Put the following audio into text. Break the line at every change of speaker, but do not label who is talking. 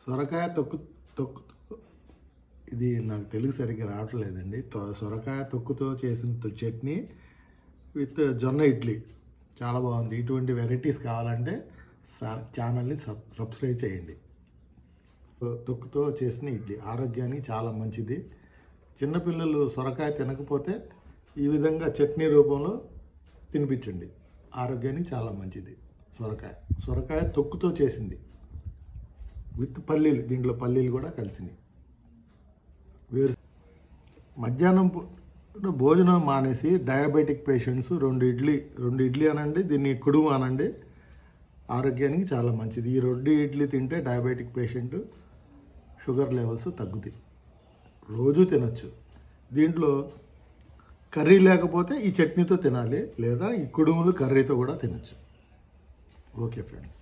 సొరకాయ తొక్కు తొక్కు ఇది నాకు తెలుగు సరిగ్గా రావట్లేదండి. సొరకాయ తొక్కుతో చేసిన చట్నీ విత్ జొన్న ఇడ్లీ చాలా బాగుంది. ఇటువంటి వెరైటీస్ కావాలంటే ఛానల్ని సబ్స్క్రైబ్ చేయండి. తొక్కుతో చేసిన ఇడ్లీ ఆరోగ్యానికి చాలా మంచిది. చిన్నపిల్లలు సొరకాయ తినకపోతే ఈ విధంగా చట్నీ రూపంలో తినిపించండి. ఆరోగ్యానికి చాలా మంచిది. సొరకాయ తొక్కుతో చేసింది విత్ పల్లీలు, దీంట్లో పల్లీలు కూడా కలిసినాయి. మధ్యాహ్నం భోజనం మానేసి డయాబెటిక్ పేషెంట్స్ రెండు ఇడ్లీ అనండి, దీన్ని కుడుము అనండి, ఆరోగ్యానికి చాలా మంచిది. ఈ 2 ఇడ్లీ తింటే డయాబెటిక్ పేషెంట్ షుగర్ లెవెల్స్ తగ్గుతాయి. రోజు తినచ్చు. దీంట్లో కర్రీ లేకపోతే ఈ చట్నీతో తినాలి, లేదా ఈ కుడుములు కర్రీతో కూడా తినచ్చు. Okay friends.